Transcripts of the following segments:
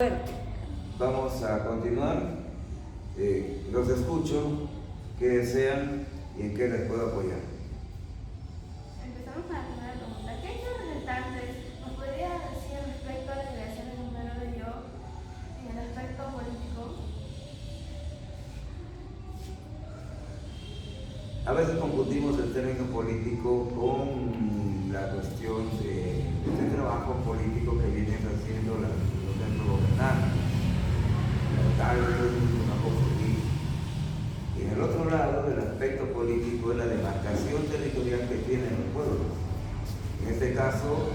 Fuerte. Vamos a continuar. Los escucho, qué desean y en qué les puedo apoyar. Empezamos con la primera pregunta. ¿Qué hechos resaltantes nos podría decir respecto a la creación del número de yo en el aspecto político? A veces confundimos el término político con la cuestión de este trabajo político que vienen haciendo los centros gobernantes, tal vez un trabajo político. Y en el otro lado, el aspecto político es la demarcación territorial que tienen los pueblos. En este caso,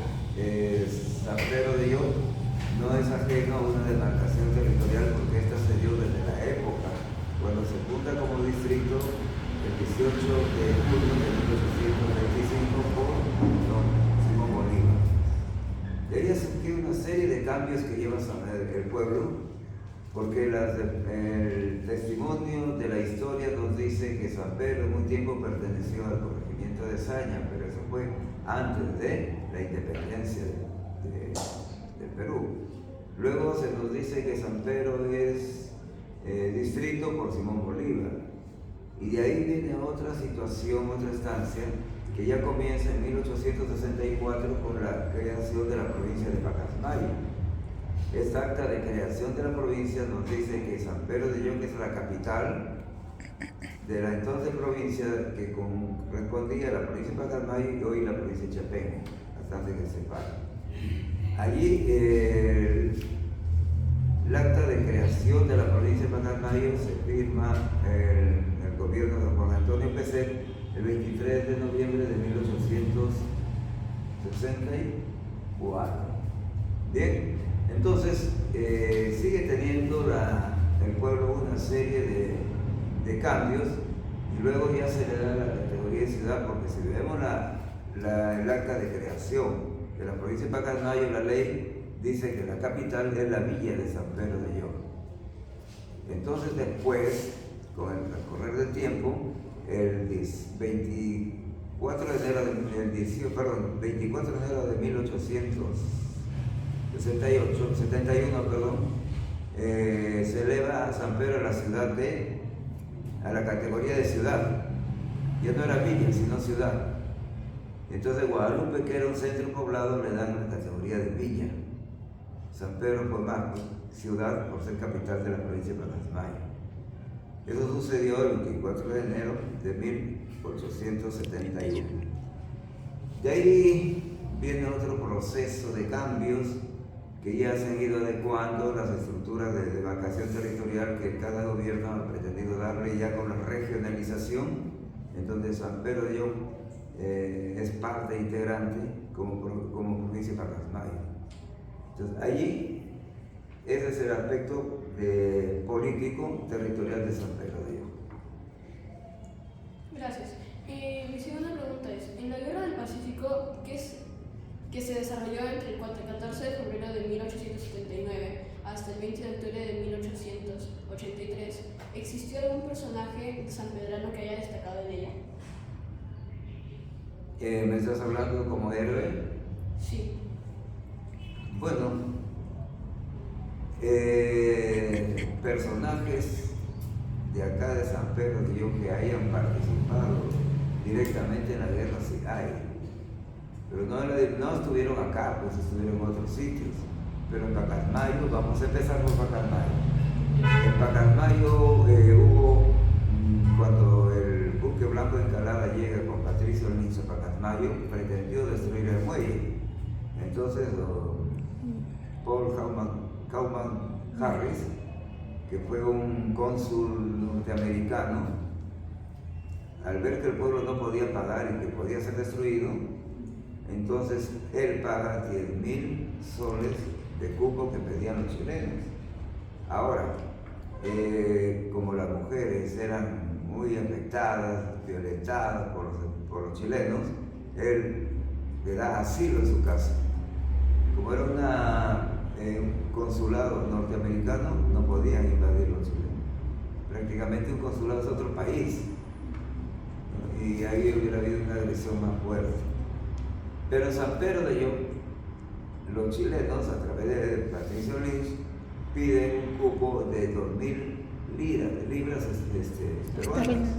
San Pedro de Llop no es ajeno a una demarcación territorial porque esta se dio desde la época cuando se funda como distrito el 18 de julio de 1825 por don Simón Bolívar. De ahí surgió una serie de cambios que lleva el pueblo, porque el testimonio de la historia nos dice que San Pedro en un tiempo perteneció al corregimiento de Saña, pero eso fue antes de la independencia del Perú. Luego se nos dice que San Pedro es distrito por Simón Bolívar. Y de ahí viene otra situación, otra estancia, que ya comienza en 1864 con la creación de la provincia de Pacasmayo. Esta acta de creación de la provincia nos dice que San Pedro de Llop es la capital de la entonces provincia que correspondía a la provincia de Pacasmayo y hoy la provincia de Chapén, bastante que se separa. Allí el acta de creación de la provincia de Pacasmayo se firma el gobierno de Juan Antonio Pezet el 23 de noviembre de 1864. Bien, entonces sigue teniendo el pueblo una serie de cambios y luego ya se le da la categoría de ciudad, porque si vemos el acta de creación de la provincia de Pacasmayo, la ley dice que la capital es la villa de San Pedro de Llop. Entonces después, con el transcurrer del tiempo, el 24 de enero de 1871, se eleva a San Pedro a la categoría de ciudad. Ya no era villa, sino ciudad. Entonces Guadalupe, que era un centro poblado, le dan la categoría de villa. San Pedro fue más ciudad por ser capital de la provincia de Pacasmayo. Eso sucedió el 24 de enero de 1871. De ahí viene otro proceso de cambios que ya se han ido adecuando las estructuras de demarcación territorial que cada gobierno ha pretendido darle, ya con la regionalización, en donde San Pedro de Llop es parte integrante como provincia de Pacasmayo. Entonces allí ese es el aspecto político territorial de San Pedro de Llop. Gracias. Mi segunda pregunta es, en la Guerra del Pacífico, que se desarrolló entre el 14 de febrero de 1879 hasta el 20 de octubre de 1883, ¿existió algún personaje sanpedrano que haya destacado en ella? ¿Me estás hablando como héroe? Sí. Bueno, personajes de acá de San Pedro de Llop que hayan participado directamente en la guerra sí hay, pero no estuvieron acá, pues estuvieron en otros sitios. Pero en Pacasmayo, vamos a empezar por Pacasmayo. En Pacasmayo hubo, cuando el buque Blanco de Encalada llega con Patricio Lins a Pacasmayo, pretendió destruir el muelle. Entonces Paul Cowman Harris, que fue un cónsul norteamericano, al ver que el pueblo no podía pagar y que podía ser destruido, entonces él paga 10,000 soles de cupo que pedían los chilenos. Ahora, como las mujeres eran muy afectadas, violentadas por los chilenos, él le da asilo en su casa. Como era un consulado norteamericano, no podían invadir los chilenos. Prácticamente un consulado es otro país, ¿no? Y ahí hubiera habido una agresión más fuerte. Pero en San Pedro de Llop, los chilenos, a través de Patricio Lins, piden un cupo de 2.000 libras peruanas.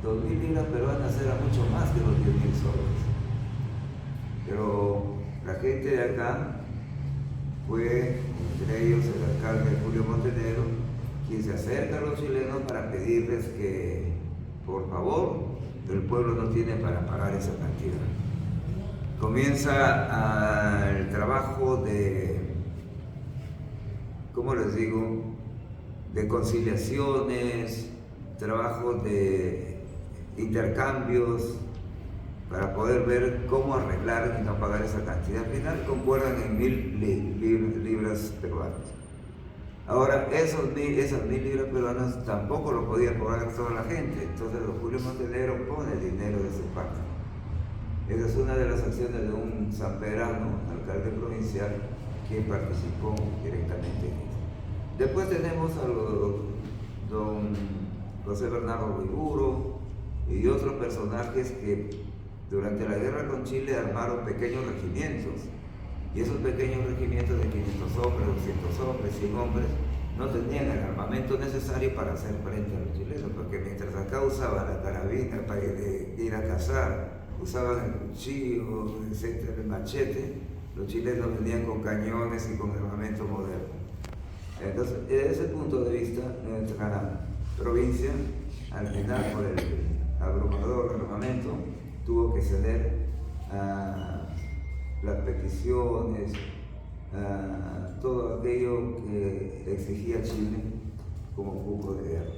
2.000 libras peruanas era mucho más que los 10.000 soles. Pero la gente de acá fue, entre ellos el alcalde Julio Montenegro, quien se acerca a los chilenos para pedirles que, por favor, el pueblo no tiene para pagar esa cantidad. Comienza el trabajo de, ¿cómo les digo?, de conciliaciones, trabajos de intercambios, para poder ver cómo arreglar y no pagar esa cantidad. Al final concuerdan en 1.000 libras peruanas. Ahora, esas 1.000 libras peruanas tampoco lo podía pagar toda la gente, entonces don Julio Montenegro pone dinero de su parte. Esa es una de las acciones de un sanpedrano, alcalde provincial, que participó directamente en eso. Después tenemos a don José Bernardo Ruiburo y otros personajes que durante la guerra con Chile armaron pequeños regimientos, y esos pequeños regimientos de 500 hombres, 200 hombres, 100 hombres, no tenían el armamento necesario para hacer frente a los chilenos, porque mientras acá usaban la carabina para ir a cazar, usaban el cuchillo, etcétera, el machete, los chilenos venían con cañones y con armamento moderno. Entonces, desde ese punto de vista, nuestra provincia, al final por el abrumador armamento, tuvo que ceder a las peticiones, a todo aquello que exigía Chile como cupo de guerra.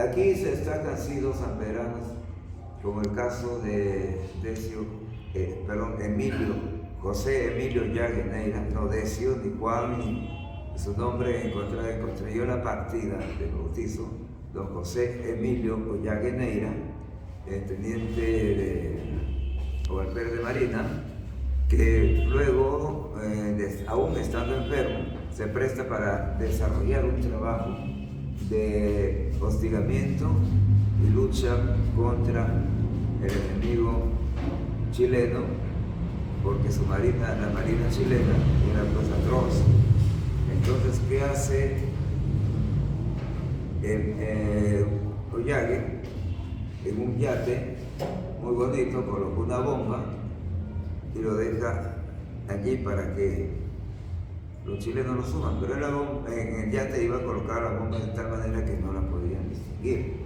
Aquí se destacan sí dos sanpedranos, como el caso de José Emilio Yagueneira, no Decio, ni Juan, ni su nombre construyó la partida de bautizo, don José Emilio Yagueneira, teniente o alférez de Marina, que luego, aún estando enfermo, se presta para desarrollar un trabajo de hostigamiento y lucha contra el enemigo chileno, porque la marina chilena era pues atroz. Entonces, ¿qué hace Ollague? En un yate muy bonito colocó una bomba y lo deja allí para que los chilenos lo suban, pero en el yate iba a colocar la bomba de tal manera que no la podían distinguir.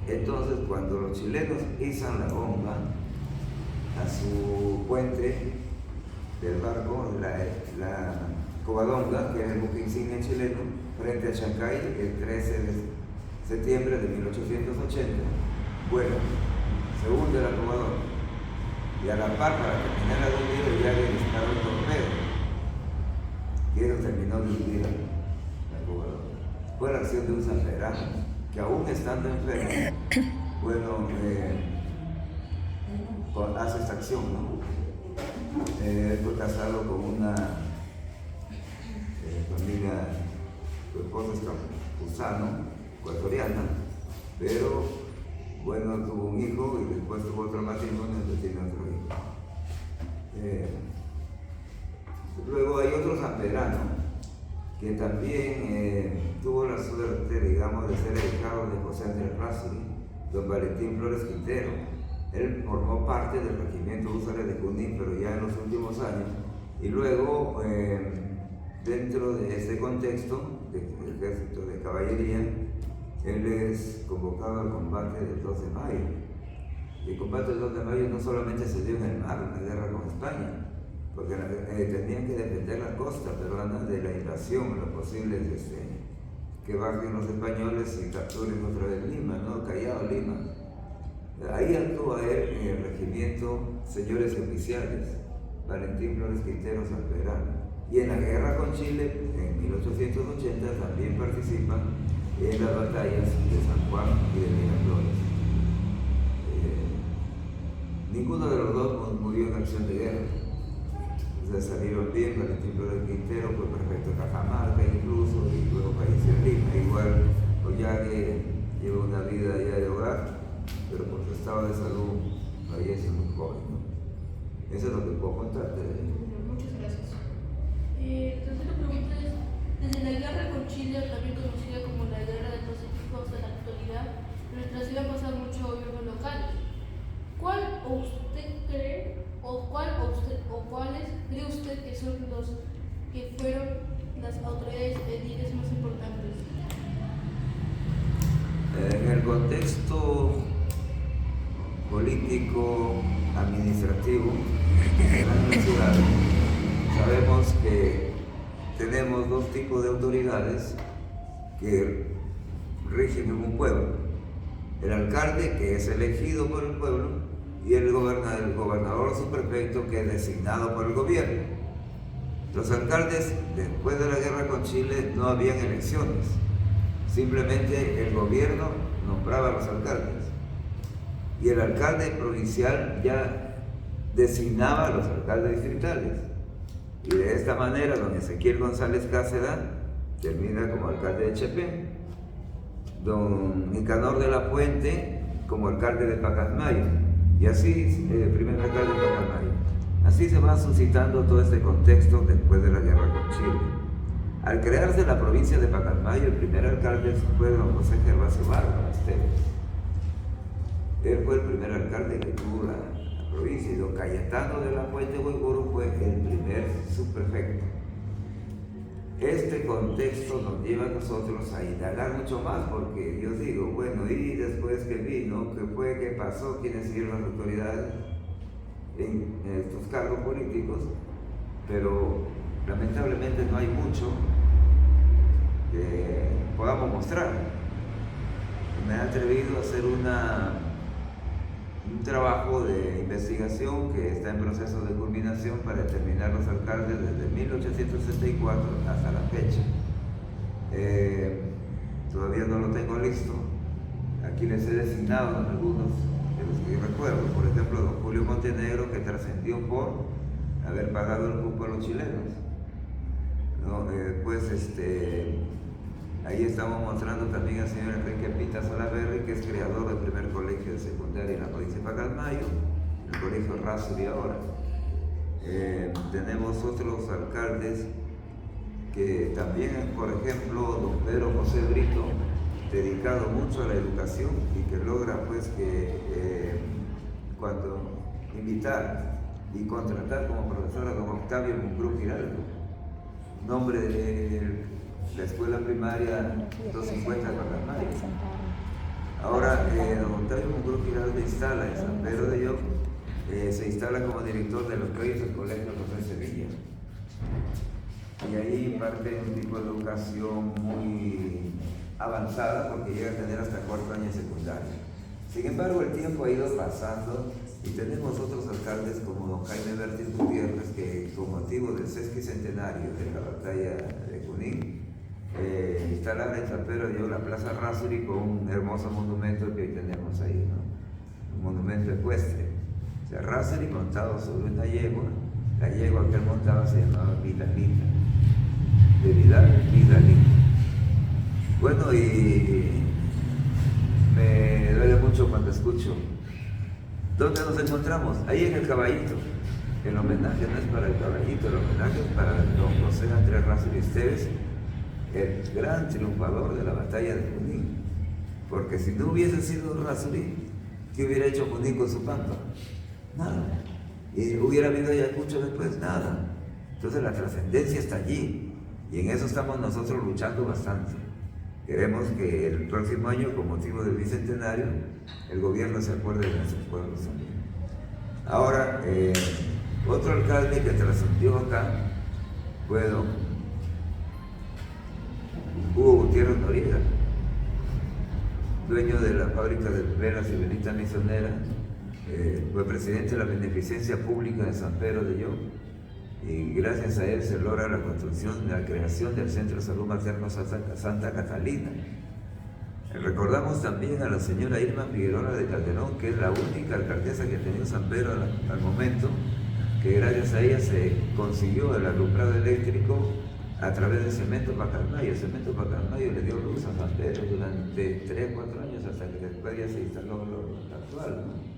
Entonces, cuando los chilenos izan la bomba a su puente del barco, la Covadonga, que es el buque insignia chileno, frente a Chancay, el 13 de septiembre de 1880, bueno, se hunde la Covadonga, y a la par, para terminar de hundir, ya le disparó el torpedo, y eso terminó de hundir la Covadonga. Fue la acción de un sanpedrano, que aún estando enfermo, bueno, hace esta acción, ¿no? Fue casado con una familia, su esposa es campusano, ecuatoriana, pero bueno, tuvo un hijo y después tuvo otro matrimonio y tiene otro hijo. Luego hay otro sanpedrano que también tuvo la suerte, digamos, de ser el hijado de José Andrés Rázuri, don Valentín Flores Quintero. Él formó parte del regimiento húsares de Junín, pero ya en los últimos años, y luego dentro de ese contexto del ejército de caballería, él es convocado al combate del 2 de mayo. El combate del 2 de mayo no solamente se dio en el mar, en la guerra con España, porque tenían que defender la costa peruana de la invasión, los posibles que bajen los españoles y capturen otra vez Lima, ¿no? Callao, Lima. Ahí actúa él en el regimiento Señores Oficiales, Valentín Flores Quintero sanpedrano. Y en la guerra con Chile, en 1880, también participa en las batallas de San Juan y de Miraflores. Ninguno de los dos murió en acción de guerra. O sea, salieron bien. Valentín Flores Quintero fue prefecto de Cajamarca incluso, y luego falleció en Lima. Igual Ollague lleva una vida allá de hogar, pero por su estado de salud fallece muy joven, ¿no? Eso es lo que puedo contarte. Muchas gracias. los que fueron las autoridades ediles más importantes. En el contexto político, administrativo de la ciudad, sabemos que tenemos dos tipos de autoridades que rigen en un pueblo: el alcalde, que es elegido por el pueblo, y el gobernador o subprefecto, que es designado por el gobierno. Los alcaldes, después de la guerra con Chile, no habían elecciones, simplemente el gobierno nombraba a los alcaldes y el alcalde provincial ya designaba a los alcaldes distritales. Y de esta manera, don Ezequiel González Cáceres termina como alcalde de Chepén, don Nicanor de la Puente como alcalde de Pacasmayo, y así el primer alcalde de Pacasmayo. Así se va suscitando todo este contexto después de la guerra con Chile. Al crearse la provincia de Pacasmayo, el primer alcalde fue don José Gervasio Bárbara Esteves. Él fue el primer alcalde que tuvo la provincia, y don Cayetano de la Puente Huiguru fue el primer subprefecto. Este contexto nos lleva a nosotros a indagar mucho más, porque yo digo, bueno, y después que vino, qué fue, qué pasó, quiénes siguieron las autoridades en estos cargos políticos, pero lamentablemente no hay mucho que podamos mostrar. Me he atrevido a hacer un trabajo de investigación que está en proceso de culminación para determinar los alcaldes desde 1864 hasta la fecha. Todavía no lo tengo listo. Aquí les he designado algunos de los que recuerdo. Por ejemplo, don Julio Montenegro, que trascendió por haber pagado el cupo a los chilenos. ¿No? Ahí estamos mostrando también al señor Enrique Pita Salaverry, que es creador del primer colegio de secundaria en la provincia de Pacasmayo, el colegio Rasuri ahora. Tenemos otros alcaldes que también, por ejemplo, don Pedro José Brito, dedicado mucho a la educación y que logra pues que cuando invitar y contratar como profesor a don Octavio Muncruz Giraldo, nombre de la escuela primaria 250 de Pacasmayo. Ahora, don Octavio Muncruz Giraldo instala en San Pedro de Lloc, se instala como director de los colegios del colegio José Sevilla. Y ahí parte un tipo de educación muy avanzada, porque llega a tener hasta cuarto año de secundaria. Sin embargo, el tiempo ha ido pasando y tenemos otros alcaldes como don Jaime Bertil Gutiérrez, que con motivo del sesquicentenario de la batalla de Junín, instalaron en San Pedro de Lloc la Plaza Rasuri con un hermoso monumento que hoy tenemos ahí, ¿no? Un monumento ecuestre. O sea, Rasuri montado sobre una yegua, la yegua que él montaba se llamaba Vidalita, de Vidal, Vidalita. Bueno, y me duele mucho cuando escucho, ¿dónde nos encontramos? Ahí en el Caballito. El homenaje no es para el Caballito, el homenaje es para don José Andrés Rasuri Esteves, el gran triunfador de la batalla de Junín. Porque si no hubiese sido Rasuri, ¿qué hubiera hecho Junín con su pampa? Nada. Y hubiera habido Ayacucho después, nada. Entonces la trascendencia está allí, y en eso estamos nosotros luchando bastante. Queremos que el próximo año, con motivo del bicentenario, el gobierno se acuerde de nuestros pueblos también. Ahora, otro alcalde que trascendió acá fue don Hugo Gutiérrez Noriega, dueño de la fábrica de velas y velitas misioneras. Fue presidente de la Beneficencia Pública de San Pedro de Lloc, y gracias a él se logra la construcción, la creación del Centro de Salud Materno Santa Catalina. Recordamos también a la señora Irma Figueroa de Calderón, que es la única alcaldesa que tenía San Pedro al momento, que gracias a ella se consiguió el alumbrado eléctrico a través del Cemento Pacasmayo. El Cemento Pacasmayo le dio luz a San Pedro durante 3 o 4 años, hasta que después ya se instaló lo actual, ¿no?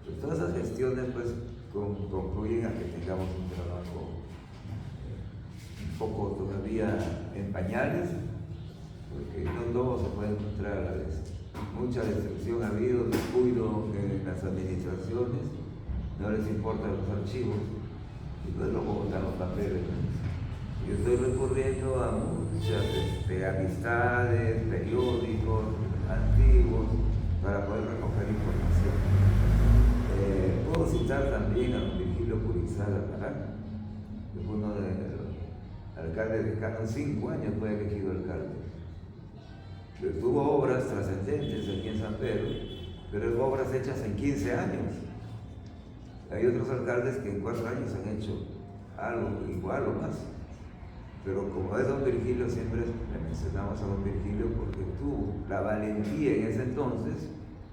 Pues todas esas gestiones pues concluyen a que tengamos un trabajo un poco todavía en pañales, porque no todo se puede encontrar a la vez. Mucha destrucción ha habido, descuido en las administraciones, no les importan los archivos, y pues luego botan los papeles, ¿no? Yo estoy recurriendo a muchas amistades, periódicos antiguos para poder recoger información. Puedo citar también a don Virgilio Purizaga Carán, que fue uno de los alcaldes de Cano, 5 años fue elegido alcalde. Tuvo obras trascendentes aquí en San Pedro, pero obras hechas en 15 años. Hay otros alcaldes que en 4 años han hecho algo igual o más. Pero como es don Virgilio, siempre le mencionamos a don Virgilio porque tuvo la valentía en ese entonces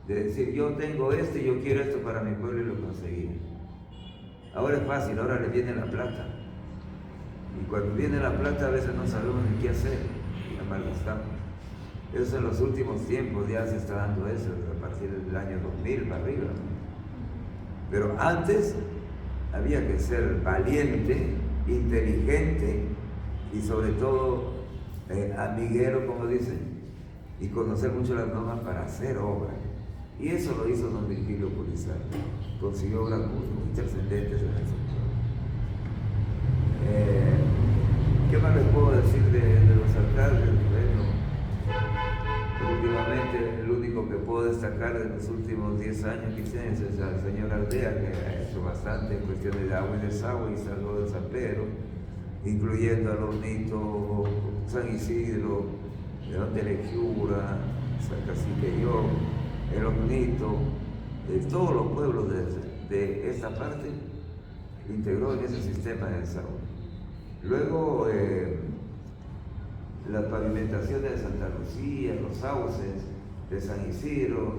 de decir: yo tengo esto y yo quiero esto para mi pueblo, y lo conseguí. Ahora es fácil, ahora le viene la plata. Y cuando viene la plata a veces no sabemos ni qué hacer y la malgastamos. Eso en los últimos tiempos ya se está dando eso, a partir del año 2000 para arriba. Pero antes había que ser valiente, inteligente y sobre todo amiguero, como dicen, y conocer mucho las normas para hacer obra. Y eso lo hizo don Virgilio Purizaga. Consiguió obras muy trascendentes en el sector. ¿Qué más les puedo decir de los alcaldes? Bueno, últimamente el único que puedo destacar de los últimos 10 años que tiene es el señor Aldea, que ha hecho bastante en cuestiones de agua y desagüe y salud de San Pedro, incluyendo al Hornito, San Isidro, León de Lequiura, San Caciqueyo, el Hornito, todos los pueblos de esta parte integró en ese sistema de desagüe. Luego las pavimentaciones de Santa Lucía, los sauces de San Isidro,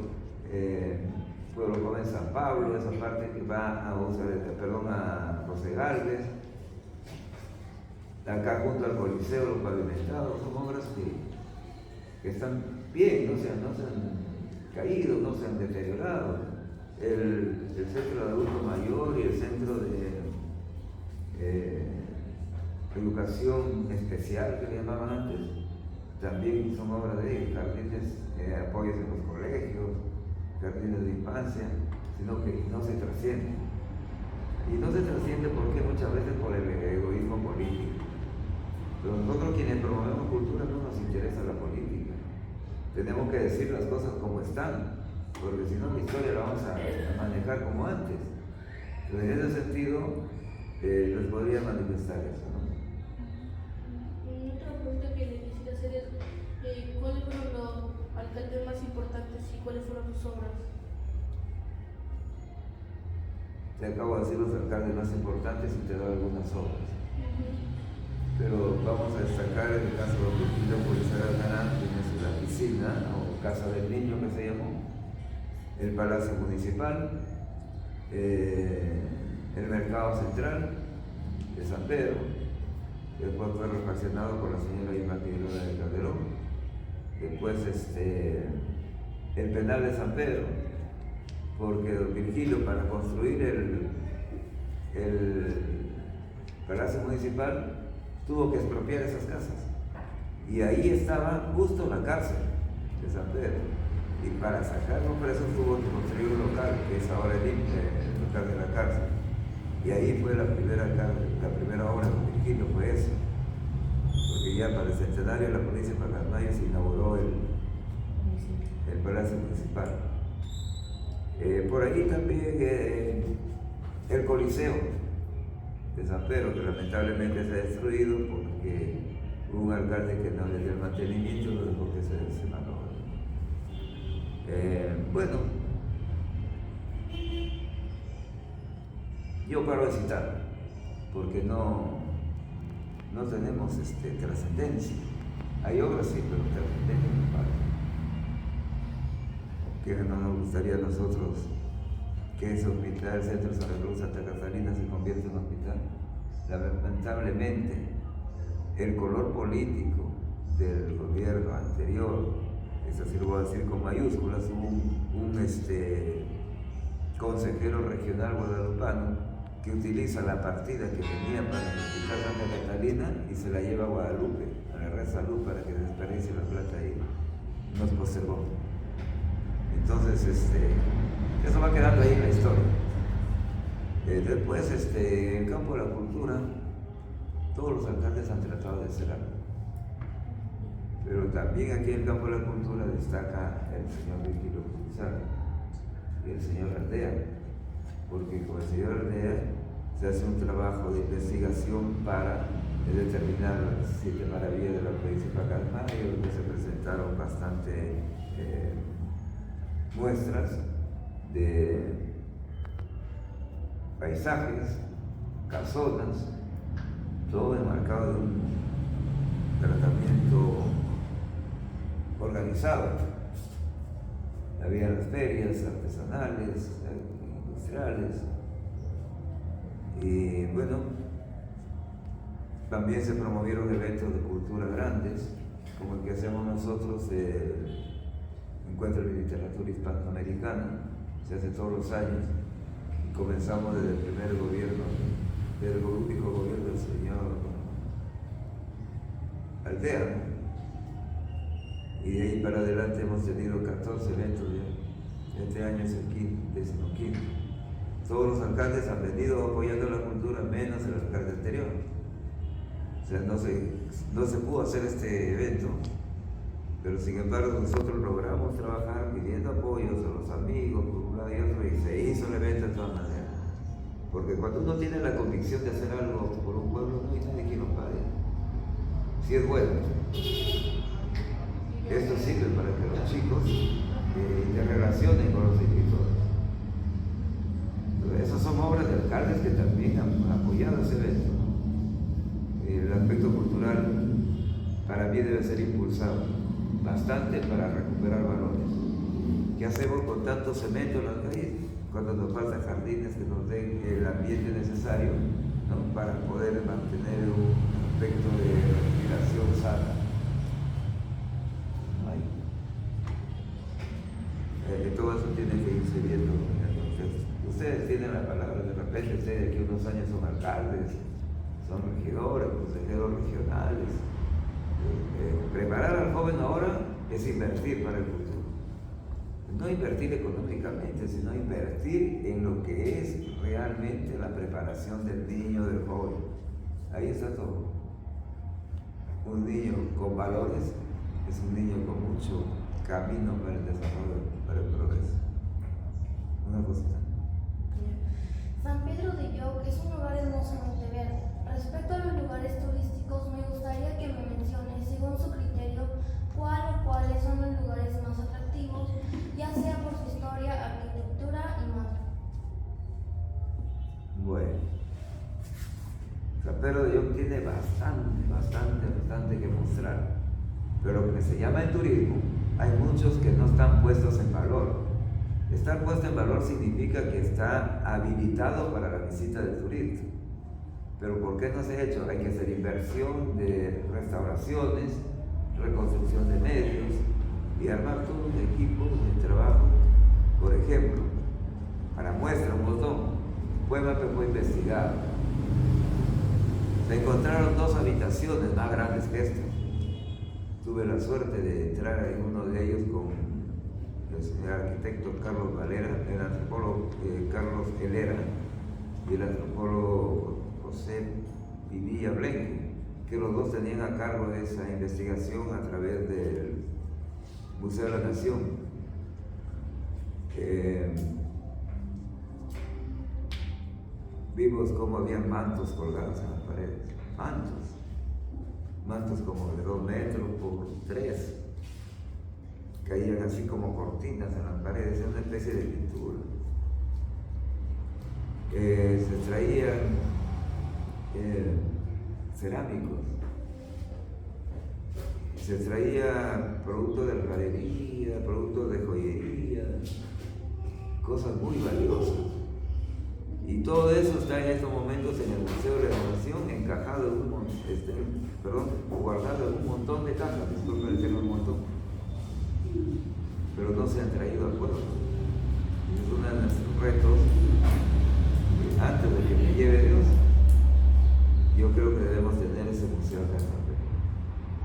Pueblo Joven San Pablo, esa parte que va a José Gálvez, acá junto al Coliseo, los pavimentados, son obras que están bien, no se han caído, no se han deteriorado. El centro de adulto mayor y el centro de educación especial que le llamaban antes, también son obras de ellos, jardines, apoyos en los colegios, jardines de infancia, sino que no se trasciende. Y no se trasciende porque muchas veces por el egoísmo político. Pero nosotros quienes promovemos cultura no nos interesa la política. Tenemos que decir las cosas como están, porque si no la historia la vamos a manejar como antes. Entonces, en ese sentido, les podría manifestar eso, ¿no? Otra pregunta que le quisiera hacer es, ¿cuáles fueron los alcaldes más importantes y cuáles fueron sus obras? Te acabo de decir los alcaldes más importantes y te doy algunas obras. Pero vamos a destacar el caso de Virgilio Purizaga Carán, que es la piscina o Casa del Niño que se llamó, el Palacio Municipal, el Mercado Central de San Pedro, que después fue refaccionado por la señora Irma Figueroa de Calderón. Después el Penal de San Pedro, porque don Virgilio, para construir el Palacio Municipal, tuvo que expropiar esas casas. Y ahí estaba justo la cárcel de San Pedro. Y para sacar los presos tuvo que construir un local, que es ahora el local de la cárcel. Y ahí fue la primera obra de Virgilio, fue eso. Porque ya para el centenario de la provincia de Pacasmayo se inauguró el Palacio Municipal. Por ahí también el Coliseo de San Pedro, que lamentablemente se ha destruido porque hubo un alcalde que no le dio el mantenimiento, lo dejó que se malogró. Bueno, yo paro de citar, porque no tenemos trascendencia. Hay obras, sí, pero trascendencia no para. Que no nos gustaría a nosotros que ese hospital, el Centro Santa Cruz Santa Catalina, se convierta en un hospital. Lamentablemente, el color político del gobierno anterior, eso sí lo voy a decir con mayúsculas, un consejero regional guadalupano que utiliza la partida que tenía para el Hospital Santa Catalina y se la lleva a Guadalupe, a la Red Salud, para que desperdicie la plata ahí. Nos postergó. Entonces, eso va quedando ahí en la historia. Después, en el campo de la cultura, todos los alcaldes han tratado de hacer algo. Pero también aquí en el campo de la cultura destaca el señor Virgilio Pizarro y el señor Ardea, porque con el señor Ardea se hace un trabajo de investigación para determinar las 7 maravillas de la provincia de Pacasmayo, donde se presentaron bastante muestras de paisajes, casonas, todo enmarcado de un tratamiento organizado. Había las ferias artesanales, industriales, y bueno, también se promovieron eventos de cultura grandes, como el que hacemos nosotros, el Encuentro de Literatura Hispanoamericana, se hace todos los años, y comenzamos desde el primer gobierno, desde el único gobierno del señor Aldea, y de ahí para adelante hemos tenido 14 eventos ya. Este año es el 15º. Todos los alcaldes han venido apoyando la cultura, menos el alcalde anterior. O sea, no se pudo hacer este evento, pero sin embargo nosotros logramos trabajar pidiendo apoyos a los amigos, por un lado y otro, y se hizo el evento de todas maneras. Porque cuando uno tiene la convicción de hacer algo por un pueblo, no hay nadie que lo pague. Si es bueno. Esto sirve para que los chicos interrelacionen con los escritores. Esas son obras de alcaldes que también han apoyado ese evento. El aspecto cultural para mí debe ser impulsado bastante para recuperar valores. ¿Qué hacemos con tanto cemento en las calles? Cuando nos faltan jardines que nos den el ambiente necesario, ¿no?, para poder mantener un aspecto de respiración sana. Todo eso tiene que irse viendo. Entonces, ustedes tienen la palabra, de repente ustedes de aquí unos años son alcaldes, son regidores, consejeros regionales. Preparar al joven ahora es invertir para el futuro. No invertir económicamente, sino invertir en lo que es realmente la preparación del niño, del joven. Ahí está todo. Un niño con valores es un niño con mucho camino para el desarrollo, para el progreso. Una cosita. San Pedro de Lloc es un lugar hermosamente verde. Respecto a los lugares turísticos, me gustaría que me mencione, según su criterio, cuáles son los lugares más atractivos, ya sea por su historia, arquitectura y más. Bueno, San Pedro de Lloc tiene bastante que mostrar, pero lo que se llama el turismo, hay muchos que no están puestos en valor. Estar puesto en valor significa que está habilitado para la visita del turista. Pero ¿por qué no se ha hecho? Hay que hacer inversión de restauraciones, reconstrucción de medios y armar todo un equipo de trabajo. Por ejemplo, para muestra un botón, Puemape fue investigado. Se encontraron 2 habitaciones más grandes que esta. Tuve la suerte de entrar en uno de ellos con el arquitecto Carlos Valera, el antropólogo Carlos Helera y el antropólogo José Vivilla Blenque, que los dos tenían a cargo de esa investigación a través del Museo de la Nación. Vimos cómo había mantos colgados en las paredes, mantos como de 2 metros por 3, caían así como cortinas en las paredes, era una especie de pintura. Se traían cerámicos, se traía productos de alfarería, productos de joyería, cosas muy valiosas. Y todo eso está en estos momentos en el Museo de la Nación, encajado en guardado en un montón de cajas, disculpen el tema un montón, pero no se han traído al pueblo. Es uno de nuestros retos. Antes de que me lleve Dios, yo creo que debemos tener ese museo acá en San Pedro.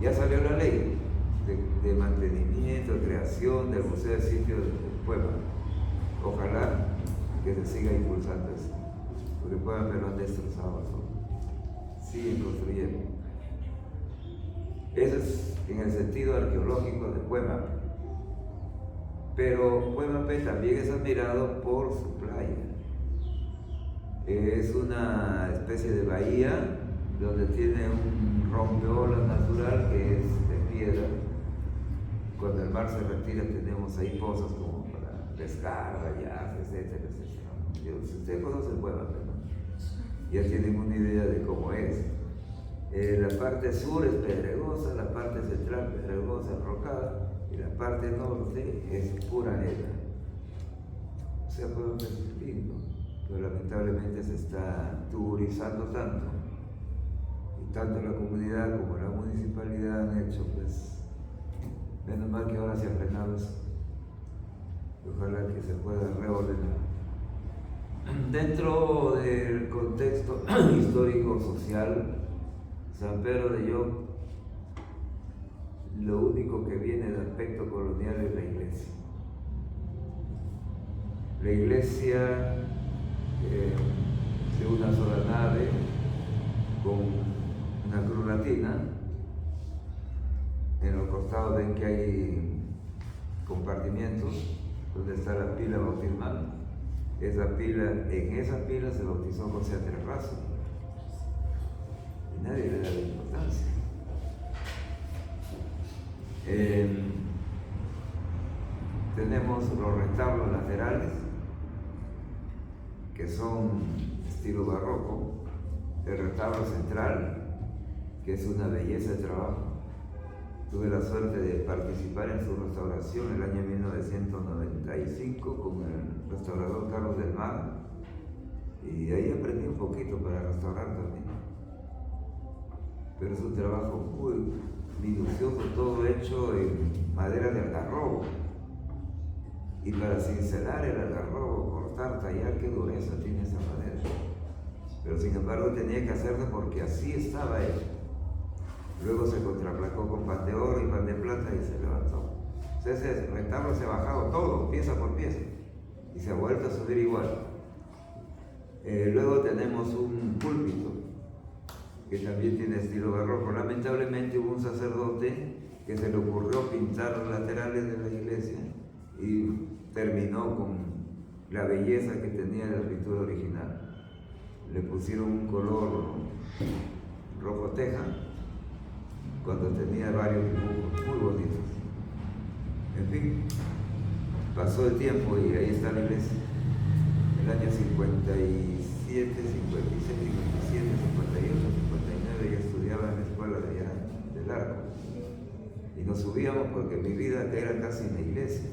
Ya salió la ley de mantenimiento, de creación del Museo de Sitio del Pueblo. Ojalá que se siga impulsando eso. porque Puebla pero han destrozado todo. Siguen construyendo. Eso es en el sentido arqueológico de Puebla. Pero Puebla también es admirado por su playa. Es una especie de bahía donde tiene un rompeolas natural que es de piedra. Cuando el mar se retira tenemos ahí pozas como para pescar, rayar, etcétera, etcétera. Ustedes conocen Puebla, ¿no? Ya tienen una idea de cómo es. La parte sur es pedregosa, la parte central pedregosa, rocada, y la parte norte es pura arena. O sea, Puebla es lindo, pero lamentablemente se está turizando tanto, y tanto la comunidad como la municipalidad han hecho, pues, menos mal que ahora se ha frenado eso. Ojalá que se pueda reordenar. Dentro del contexto histórico-social, San Pedro de Lloc, lo único que viene de aspecto colonial es la iglesia. La iglesia de una sola nave, con una cruz latina. En los costados ven que hay compartimientos donde está la pila bautismal. En esa pila se bautizó José Aterrazo. Y nadie le da la importancia. Tenemos los retablos laterales, que son estilo barroco. El retablo central, que es una belleza de trabajo. Tuve la suerte de participar en su restauración en el año 1995 con el restaurador Carlos del Mar, y ahí aprendí un poquito para restaurar también. Pero es un trabajo muy minucioso, todo hecho en madera de algarrobo. Y para cincelar el algarrobo, cortar, tallar, qué dureza tiene esa madera. Pero sin embargo tenía que hacerlo porque así estaba hecho. Luego se contraplacó con pan de oro y pan de plata y se levantó. O sea, ese retablo se ha bajado todo, pieza por pieza, y se ha vuelto a subir igual. Luego tenemos un púlpito, que también tiene estilo barroco. Lamentablemente hubo un sacerdote que se le ocurrió pintar los laterales de la iglesia y terminó con la belleza que tenía la pintura original. Le pusieron un color rojo teja, cuando tenía varios dibujos muy bonitos. En fin, pasó el tiempo y ahí está la iglesia. El año 57, 56, 57, 58, 59 ya estudiaba en la escuela de allá del Arco. Y nos subíamos porque mi vida era casi en la iglesia.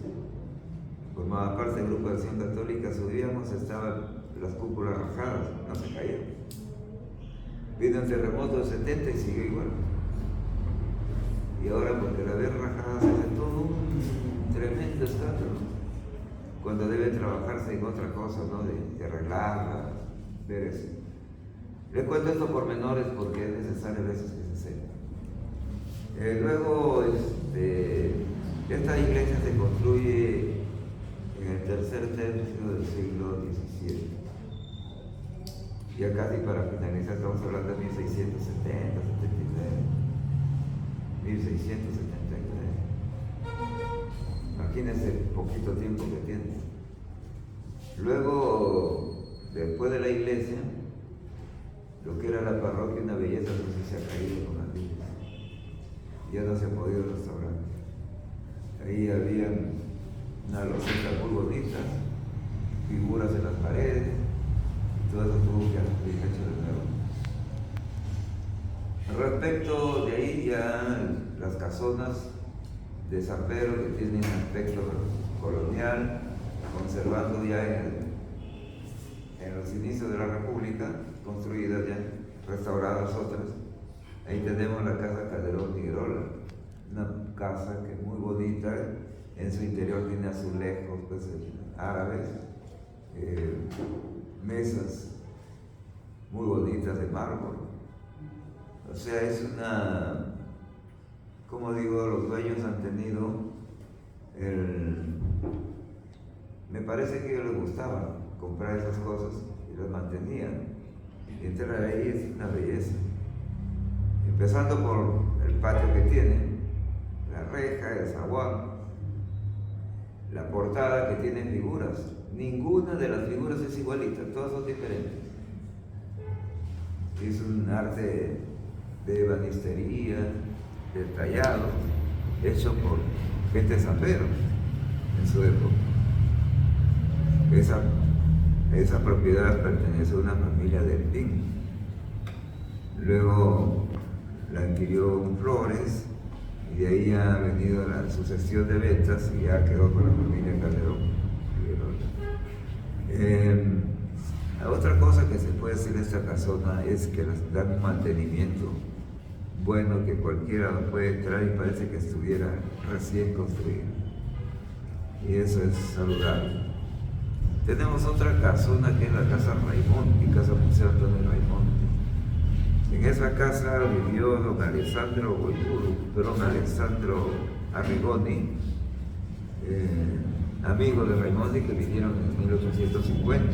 Formaba parte del grupo de acción católica, subíamos, estaban las cúpulas rajadas, no se caían. Vino el terremoto del 70 y siguió igual. Y ahora porque la ven rajada se hace todo un tremendo escándalo, cuando debe trabajarse en otra cosa, ¿no? De arreglarla, ver eso. Le cuento esto por menores porque es necesario a veces que se sepa. Luego, esta iglesia se construye en el tercer tercio del siglo XVII. Ya casi para finalizar, estamos hablando de 1670, 79. 1679. Imagínense el poquito tiempo que tiene. Luego, después de la iglesia, lo que era la parroquia, una belleza, entonces se ha caído con las vidas. Ya no se ha podido restaurar. Ahí habían unas losetas muy bonitas, figuras en las paredes, y todo eso tuvo que ser hecho de nuevo. Respecto de ahí ya las casonas de San Pedro, que tienen aspecto colonial, conservando ya en los inicios de la República, construidas ya, restauradas otras. Ahí tenemos la casa Calderón Figueroa, una casa que es muy bonita, en su interior tiene azulejos pues, árabes, mesas muy bonitas de mármol. O sea, es una, como digo, los dueños han tenido me parece que a ellos les gustaba comprar esas cosas, y las mantenían. Y entrar ahí es una belleza. Empezando por el patio que tiene, la reja, el zaguán, la portada que tiene figuras. Ninguna de las figuras es igualita, todas son diferentes. Es un arte de ebanistería, de tallado, hecho por gente de San Pedro en su época. Esa propiedad pertenece a una familia del PIN. Luego la adquirió Flores y de ahí ha venido la sucesión de ventas y ya quedó con la familia Calderón. Otra cosa que se puede decir de esta casona es que les dan un mantenimiento bueno, que cualquiera puede entrar y parece que estuviera recién construida. Y eso es saludable. Tenemos otra casona que es la Casa Raimondi, Casa Museo Antonio Raimondi. En esa casa vivió don Alessandro Arrigoni, amigo de Raimondi, que vinieron en 1850.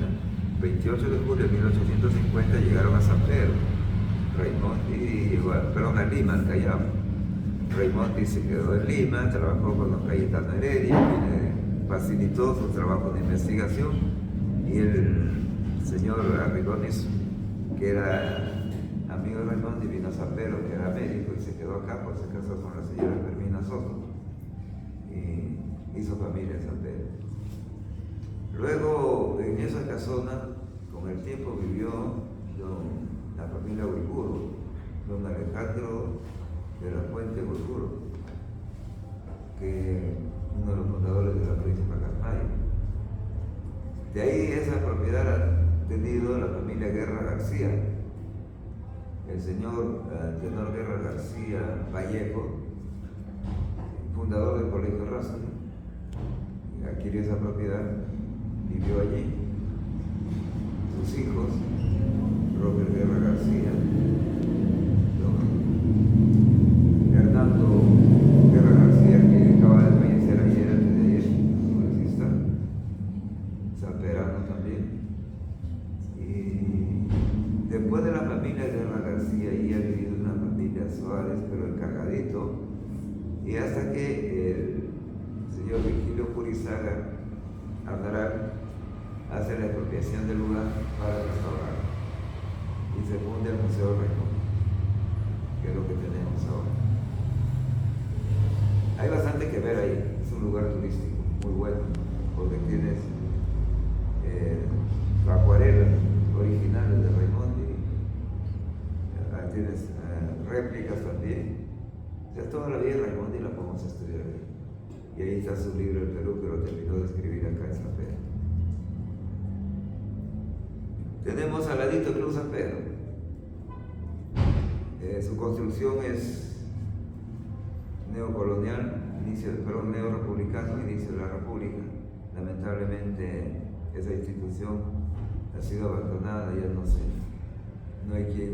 28 de julio de 1850 llegaron a San Pedro. Raimondi, a Lima, al Callao. Raimondi se quedó en Lima, trabajó con don Cayetano Heredia, facilitó su trabajo de investigación, y el señor Arrigoni, que era amigo de Raimondi, vino a San Pedro, que era médico, y se quedó acá, pues se casó con la señora Fermina Soto y hizo familia en San Pedro. Luego, en esa casona, con el tiempo vivió la familia Uiguro, don Alejandro de la Fuente Uiguro, que uno de los fundadores de la provincia de Pacasmayo. De ahí esa propiedad ha tenido la familia Guerra García. El señor Tenor Guerra García Vallejo, fundador del Colegio Raza, adquirió esa propiedad, vivió allí. Sus hijos, Robert Guerra García, Hernando Guerra García, que acaba de fallecer ayer, antes de ayer, congresista, sanperano también. Y después de la familia Guerra García, ahí ha vivido una familia Suárez, pero encargadito, y hasta que el señor Virgilio Purizaga Ardaral hace la expropiación del lugar para restaurar y se funda el Museo Raimondi, que es lo que tenemos ahora. Hay bastante que ver ahí, es un lugar turístico muy bueno, porque tienes acuarelas originales de Raimondi, tienes réplicas también. O sea, toda la vida de Raimondi la podemos estudiar ahí. Y ahí está su libro El Perú, que lo terminó de escribir acá en San Pedro. Tenemos al ladito Club San Pedro. Su construcción es neocolonial, neorepublicano, inicio de la República. Lamentablemente esa institución ha sido abandonada, ya no hay quien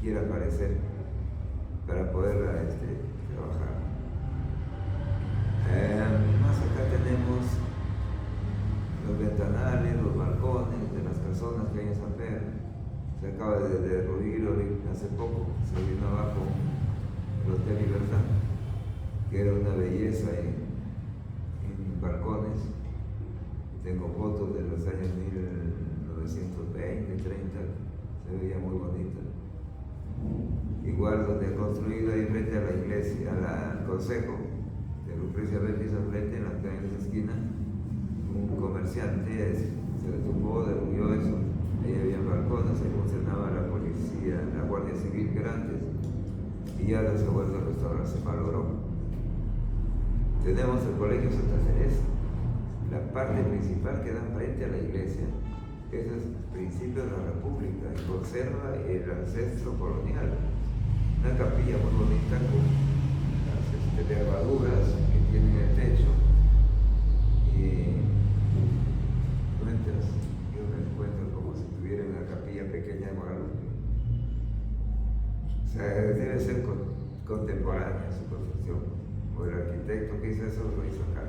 quiera aparecer para poderla trabajar. Más acá tenemos los ventanales, los balcones de las casonas que hay en San Pedro. Se acaba de derruir hace poco, se vino abajo el Hotel Libertad, que era una belleza en balcones. Tengo fotos de los años 1920, 30, se veía muy bonita. Igual donde he construido ahí frente a la iglesia, al consejo de Lucrecia Vélez al frente, en la calle de esa esquina, un comerciante se le tumbó, derrubó eso. Ahí había balcones, ahí funcionaba la policía, la Guardia Civil que era antes, y ya se vuelve a restaurar, se valoró. Tenemos el Colegio Santa Teresa, la parte principal que da frente a la iglesia. Ese es el principio de la República y conserva el ancestro colonial. Una capilla muy bonita con las nervaduras que tienen el techo. Y tú entras y uno encuentra como si estuviera en la capilla pequeña de Guadalupe. O sea, debe ser contemporánea su construcción. O el arquitecto que hizo eso lo hizo acá.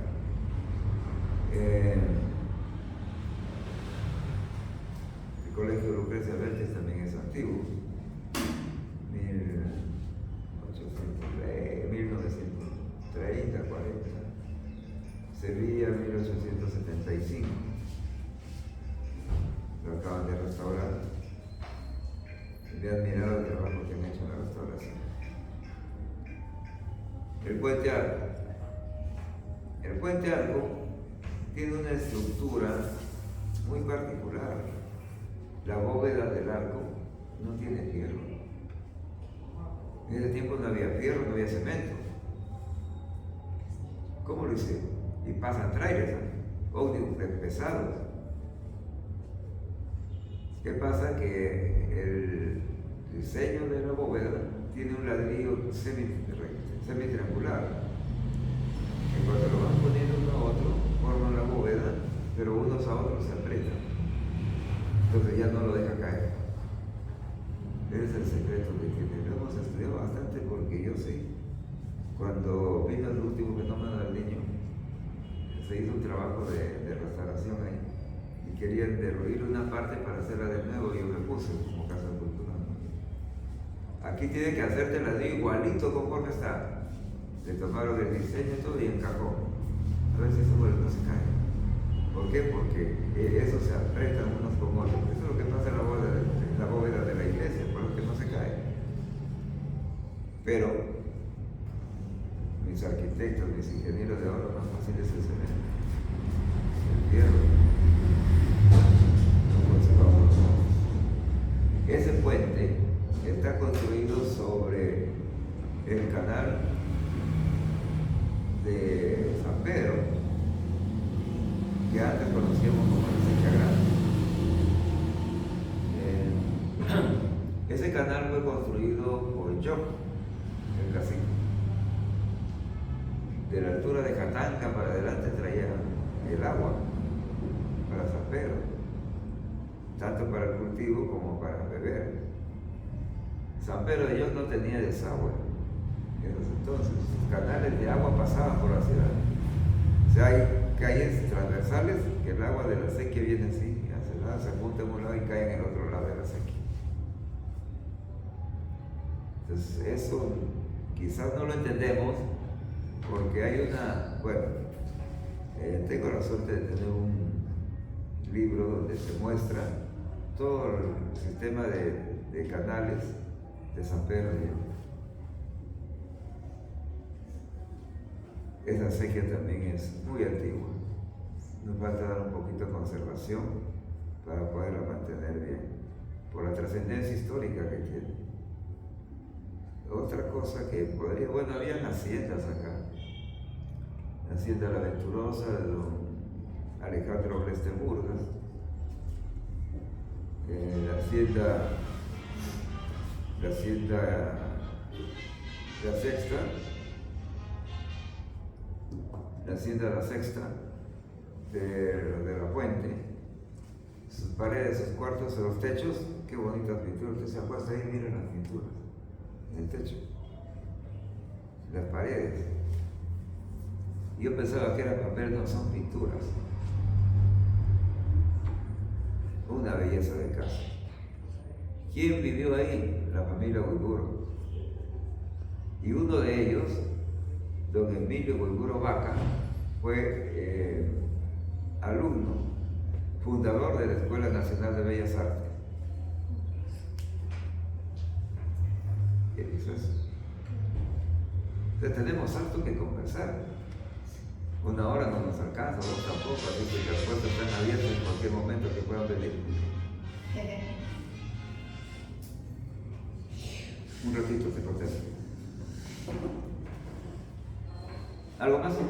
Colegio Lucrecia Vélez también es antiguo, 1930, 40. Sevilla, 1875. Lo acaban de restaurar. Me he admirado el trabajo que han hecho en la restauración. El Puente Arco. El Puente Arco tiene una estructura muy particular. La bóveda del arco no tiene fierro. En ese tiempo no había fierro, no había cemento. ¿Cómo lo hicieron? Y pasan trailers, ómnibus pesados. ¿Qué pasa? Que el diseño de la bóveda tiene un ladrillo semitriangular. Que cuando lo van poniendo uno a otro, forman la bóveda, pero unos a otros se aprietan. Entonces ya no lo deja caer. Ese es el secreto que tiene. Lo hemos estudiado bastante porque yo sé, cuando vino el último fenómeno del Niño, se hizo un trabajo de restauración ahí y querían derruir una parte para hacerla de nuevo y yo me puse como casa cultural. Aquí tiene que hacerte la igualito conforme está. Le tomaron el diseño y todo y encajó. A ver si eso no se cae. ¿Por qué? Porque eso se apretan unos con otros. Eso es lo que pasa en la bóveda de la iglesia, por lo que no se cae. Pero mis arquitectos, mis ingenieros de ahora, lo más fácil es el cemento, el hierro. No conservamos nada. Ese puente está construido sobre el canal de San Pedro, que antes conocíamos como la Sequía Grande. Ese canal fue construido por Job, el cacique. De la altura de Catanga para adelante traía el agua para San Pedro, tanto para el cultivo como para beber. San Pedro de Dios no tenía desagüe en los entonces, sus canales de agua pasaban por la ciudad. O sea, hay calles transversales que el agua de la sequía viene así, hacia el lado, se junta en un lado y cae en el otro lado de la sequía. Entonces, eso quizás no lo entendemos porque hay tengo la suerte de tener un libro donde se muestra todo el sistema de canales de San Pedro de Dios. Esa sequía también es muy antigua. Nos falta dar un poquito de conservación para poderla mantener bien, por la trascendencia histórica que tiene. Otra cosa que podría, habían haciendas acá. La hacienda La Venturosa de don Alejandro Oreste Burgas, la hacienda La Sexta, la hacienda La Sexta de la Fuente, sus paredes, sus cuartos, los techos, qué bonitas pinturas. Usted se acuesta ahí, miren las pinturas en el techo, las paredes. Yo pensaba que era papel, no, son pinturas. Una belleza de casa. ¿Quién vivió ahí? La familia Guiburo. Y uno de ellos, don Emilio Guiburo Vaca, fue alumno, fundador de la Escuela Nacional de Bellas Artes. ¿Qué dices? Entonces tenemos harto que conversar. Una hora no nos alcanza, dos tampoco, así que las puertas están abiertas en cualquier momento que puedan venir. Un ratito te contesto. ¿Algo más? No,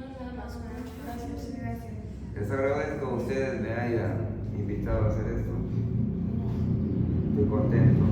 nada más. Muchas gracias. Les agradezco a ustedes me hayan invitado a hacer esto. Estoy contento.